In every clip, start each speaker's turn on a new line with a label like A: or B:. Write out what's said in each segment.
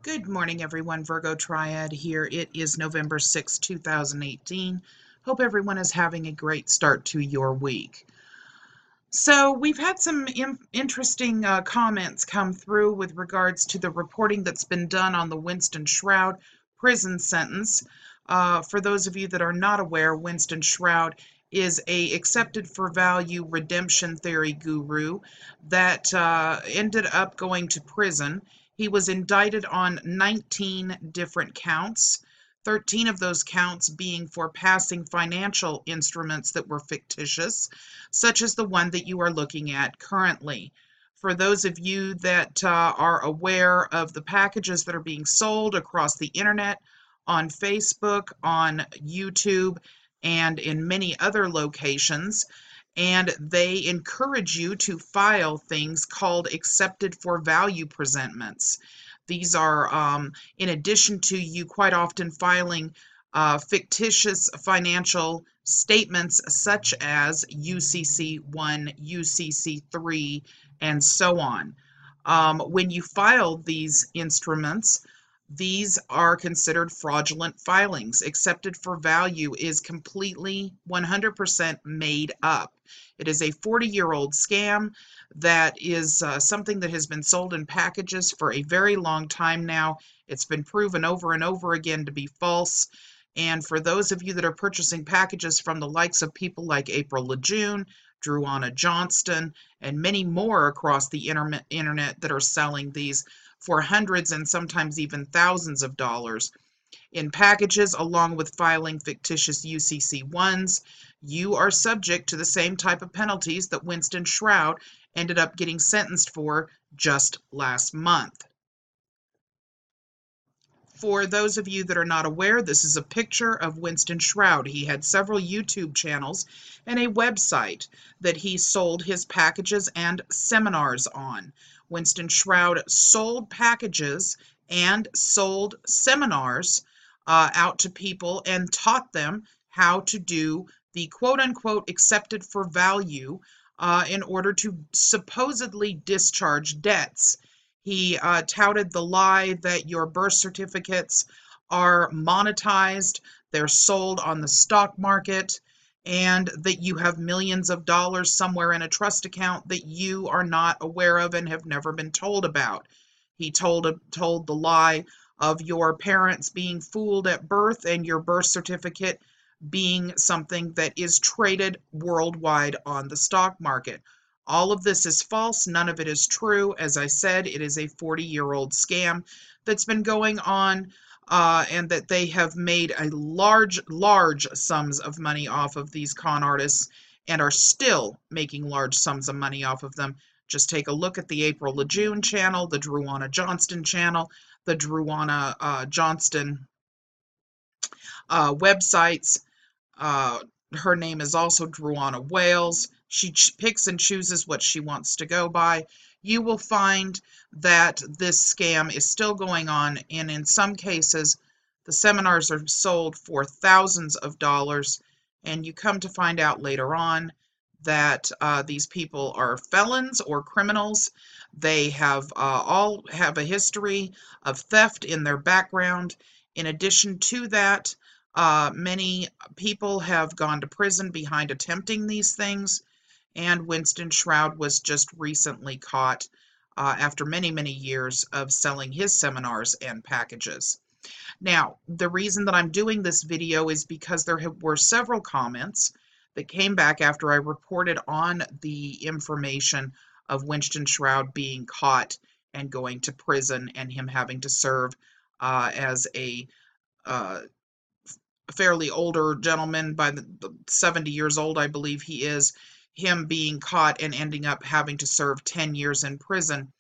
A: Good morning, everyone. Virgo Triad here. It is November 6, 2018. Hope everyone is having a great start to your week. So, we've had some interesting comments come through with regards to the reporting that's been done on the Winston Shrout prison sentence. For those of you that are not aware, Winston Shrout is a accepted for value redemption theory guru that ended up going to prison. He was indicted on 19 different counts, 13 of those counts being for passing financial instruments that were fictitious, such as the one that you are looking at currently. For those of you that are aware of the packages that are being sold across the internet, on Facebook, on YouTube, and in many other locations, and they encourage you to file things called accepted for value presentments. These are, in addition to you quite often filing fictitious financial statements such as UCC1, UCC3, and so on. When you file these instruments, these are considered fraudulent filings. Accepted for value is completely 100% made up. It is a 40-year-old scam that is something that has been sold in packages for a very long time now. It's been proven over and over again to be false. And for those of you that are purchasing packages from the likes of people like April Lejeune, Druana Johnston, and many more across the internet that are selling these for hundreds and sometimes even thousands of dollars in packages, along with filing fictitious UCC1s, you are subject to the same type of penalties that Winston Shrout ended up getting sentenced for just last month. For those of you that are not aware, this is a picture of Winston Shrout. He had several YouTube channels and a website that he sold his packages and seminars on. Winston Shrout sold packages and sold seminars out to people and taught them how to do the quote-unquote accepted for value in order to supposedly discharge debts. He touted the lie that your birth certificates are monetized, they're sold on the stock market, and that you have millions of dollars somewhere in a trust account that you are not aware of and have never been told about. He told the lie of your parents being fooled at birth and your birth certificate being something that is traded worldwide on the stock market. All of this is false. None of it is true. As I said, it is a 40-year-old scam that's been going on and that they have made a large sums of money off of these con artists and are still making large sums of money off of them. Just take a look at the April Lejeune channel, the Druana Johnston channel, the Druana Johnston websites. Her name is also Druana Wales. She picks and chooses what she wants to go by. You will find that this scam is still going on, and in some cases, the seminars are sold for thousands of dollars, and you come to find out later on that these people are felons or criminals. They have all have a history of theft in their background. In addition to that, many people have gone to prison behind attempting these things, and Winston Shrout was just recently caught after many years of selling his seminars and packages. Now, the reason that I'm doing this video is because there were several comments that came back after I reported on the information of Winston Shrout being caught and going to prison and him having to serve as a fairly older gentleman, by the 70 years old, I believe he is, him being caught and ending up having to serve 10 years in prison.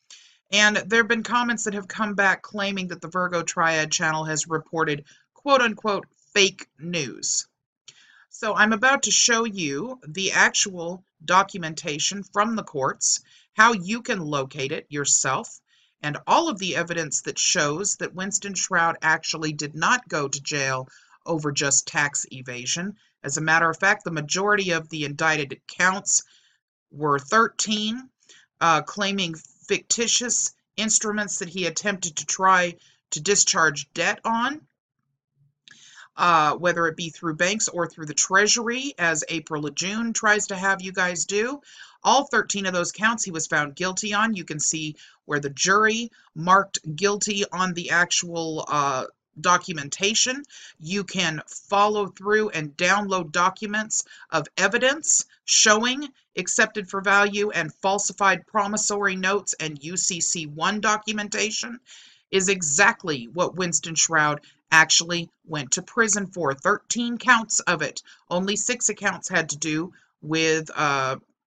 A: And there have been comments that have come back claiming that the Virgo Triad channel has reported quote-unquote fake news. So I'm about to show you the actual documentation from the courts, how you can locate it yourself, and all of the evidence that shows that Winston Shrout actually did not go to jail over just tax evasion. As a matter of fact, the majority of the indicted counts were 13, claiming fictitious instruments that he attempted to try to discharge debt on, whether it be through banks or through the Treasury, as April or June tries to have you guys do. All 13 of those counts he was found guilty on. You can see where the jury marked guilty on the actual documentation. You can follow through and download documents of evidence showing accepted for value and falsified promissory notes, and UCC1 documentation is exactly what Winston Shrout actually went to prison for. 13 counts of it. Only 6 accounts had to do with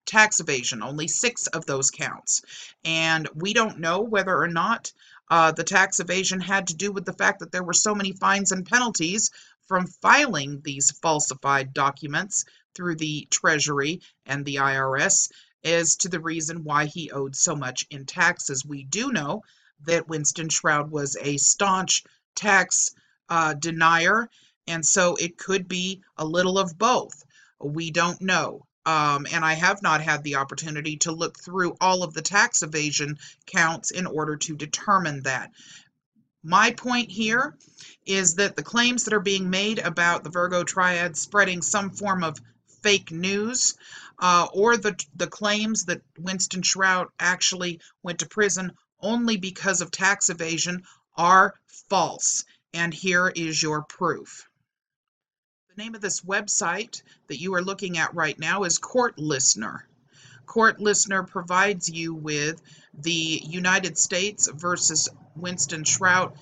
A: tax evasion. Only 6 of those counts. And we don't know whether or not the tax evasion had to do with the fact that there were so many fines and penalties from filing these falsified documents through the Treasury and the IRS as to the reason why he owed so much in taxes. We do know that Winston Shrout was a staunch tax denier, and so it could be a little of both. We don't know. And I have not had the opportunity to look through all of the tax evasion counts in order to determine that. My point here is that the claims that are being made about the Virgo Triad spreading some form of fake news, or the claims that Winston Shrout actually went to prison only because of tax evasion, are false. And here is your proof. The name of this website that you are looking at right now is Court Listener. Court Listener provides you with the United States versus Winston Shrout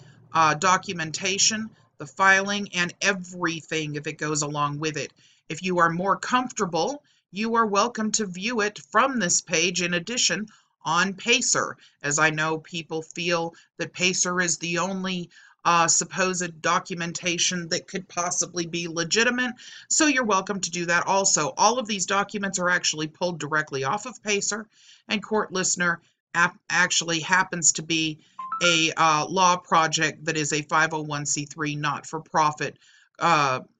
A: documentation, the filing, and everything that goes along with it. If you are more comfortable, you are welcome to view it from this page in addition on Pacer, as I know people feel that Pacer is the only supposed documentation that could possibly be legitimate, so you're welcome to do that also. All of these documents are actually pulled directly off of Pacer, and Court Listener actually happens to be a law project that is a 501c3 not-for-profit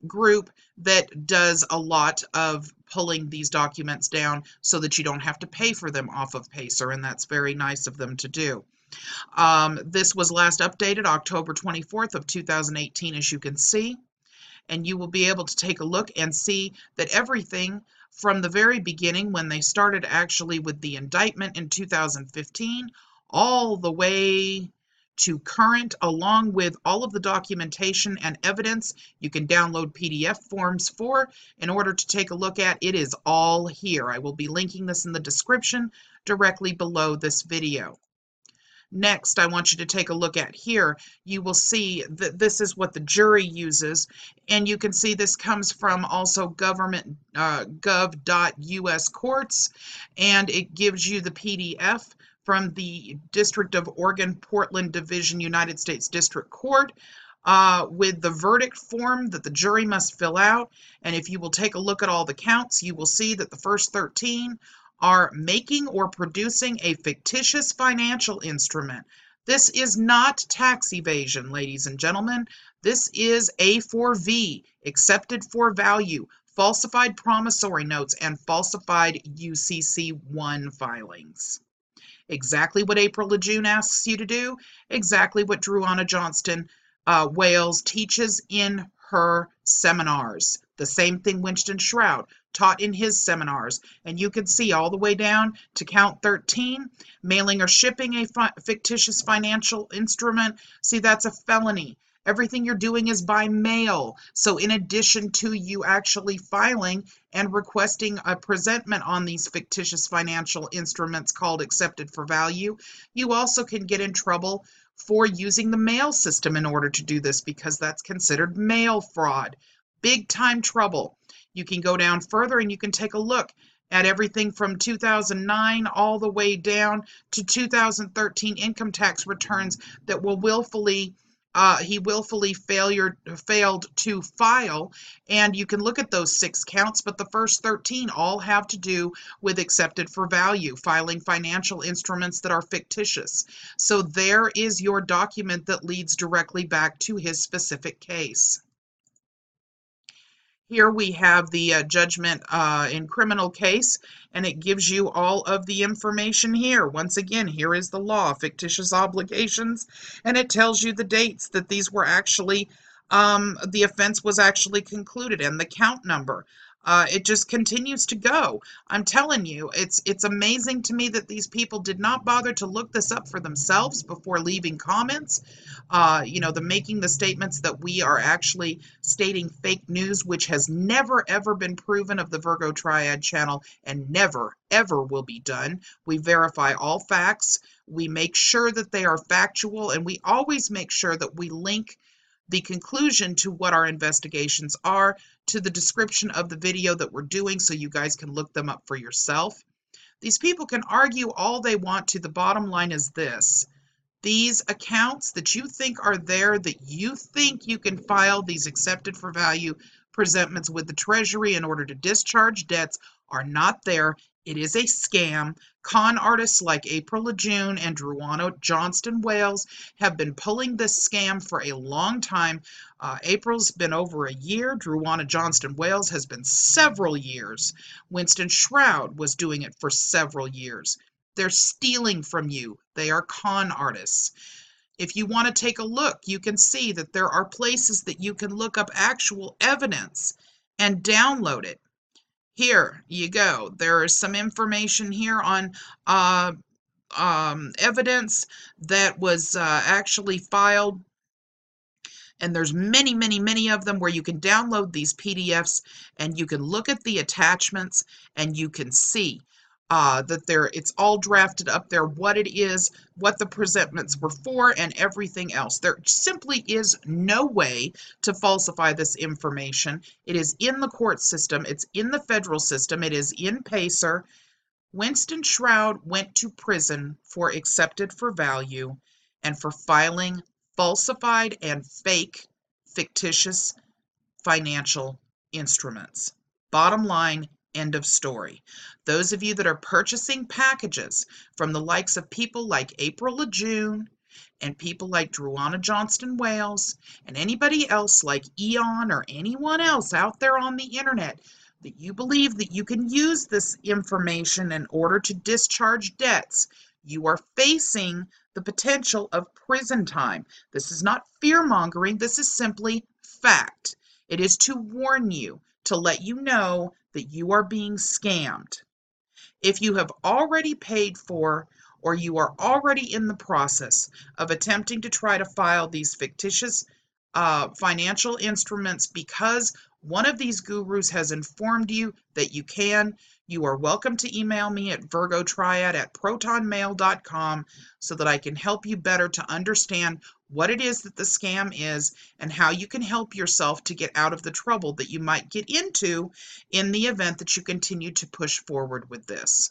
A: group that does a lot of pulling these documents down so that you don't have to pay for them off of Pacer, and that's very nice of them to do. This was last updated October 24th of 2018, as you can see, and you will be able to take a look and see that everything from the very beginning, when they started actually with the indictment in 2015, all the way to current, along with all of the documentation and evidence you can download PDF forms for in order to take a look at. It is all here. I will be linking this in the description directly below this video. Next, I want you to take a look at here. You will see that this is what the jury uses, and you can see this comes from also government gov.us courts, and it gives you the PDF from the District of Oregon, Portland Division, United States District Court, with the verdict form that the jury must fill out. And if you will take a look at all the counts, you will see that the first 13 are making or producing a fictitious financial instrument. This is not tax evasion, ladies and gentlemen. This is A4V, accepted for value, falsified promissory notes, and falsified UCC1 filings. Exactly what April LeJeune asks you to do, exactly what Druana Johnston Wales teaches in her seminars. The same thing Winston Shrout taught in his seminars. And you can see all the way down to count 13, mailing or shipping a fictitious financial instrument. See, that's a felony. Everything you're doing is by mail. So in addition to you actually filing and requesting a presentment on these fictitious financial instruments called accepted for value, you also can get in trouble for using the mail system in order to do this, because that's considered mail fraud. Big time trouble. You can go down further and you can take a look at everything from 2009 all the way down to 2013 income tax returns that will he willfully failed to file, and you can look at those 6 counts, but the first 13 all have to do with accepted for value, filing financial instruments that are fictitious. So there is your document that leads directly back to his specific case. Here we have the judgment in criminal case, and it gives you all of the information here. Once again, here is the law, fictitious obligations, and it tells you the dates that these were actually, the offense was actually concluded, and the count number. It just continues to go. I'm telling you, it's amazing to me that these people did not bother to look this up for themselves before leaving comments. Making the statements that we are actually stating fake news, which has never ever been proven of the Virgo Triad channel and never ever will be done. We verify all facts. We make sure that they are factual, and we always make sure that we link the conclusion to what our investigations are to the description of the video that we're doing, so you guys can look them up for yourself. These people can argue all they want to. The bottom line is this: these accounts that you think are there, that you think you can file these accepted for value presentments with the Treasury in order to discharge debts, are not there. It is a scam. Con artists like April Lejeune and Druana Johnston Wales have been pulling this scam for a long time. April's been over a year. Druana Johnston Wales has been several years. Winston Shrout was doing it for several years. They're stealing from you. They are con artists. If you want to take a look, you can see that there are places that you can look up actual evidence and download it. Here you go. There is some information here on evidence that was actually filed. And there's many, many, many of them where you can download these PDFs and you can look at the attachments and you can see that it's all drafted up there, what it is, what the presentments were for, and everything else. There simply is no way to falsify this information. It is in the court system. It's in the federal system. It is in PACER. Winston Shrout went to prison for accepted for value and for filing falsified and fake, fictitious financial instruments. Bottom line, end of story. Those of you that are purchasing packages from the likes of people like April Lejeune and people like Druana Johnston Wales and anybody else like Eon or anyone else out there on the internet, that you believe that you can use this information in order to discharge debts, you are facing the potential of prison time. This is not fear-mongering. This is simply fact. It is to warn you, to let you know that you are being scammed. If you have already paid for or you are already in the process of attempting to try to file these fictitious financial instruments because one of these gurus has informed you that you can, you are welcome to email me at virgotriad@protonmail.com so that I can help you better to understand what it is that the scam is and how you can help yourself to get out of the trouble that you might get into in the event that you continue to push forward with this.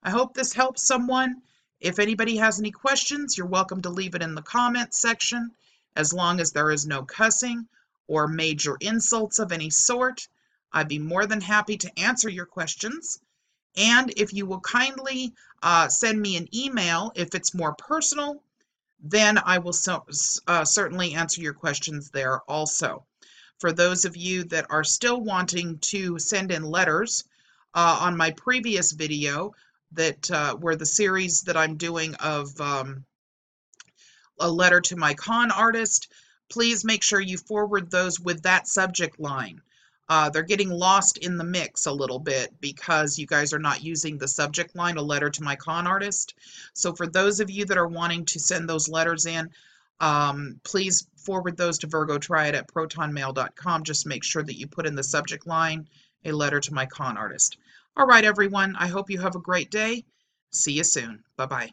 A: I hope this helps someone. If anybody has any questions, you're welcome to leave it in the comments section. As long as there is no cussing or major insults of any sort, I'd be more than happy to answer your questions. And if you will kindly send me an email, if it's more personal, then I will certainly answer your questions there also. For those of you that are still wanting to send in letters, on my previous video, that where the series that I'm doing of a letter to my con artist, please make sure you forward those with that subject line. They're getting lost in the mix a little bit because you guys are not using the subject line, a letter to my con artist. So for those of you that are wanting to send those letters in, please forward those to virgotriad@protonmail.com. Just make sure that you put in the subject line, a letter to my con artist. All right, everyone. I hope you have a great day. See you soon. Bye-bye.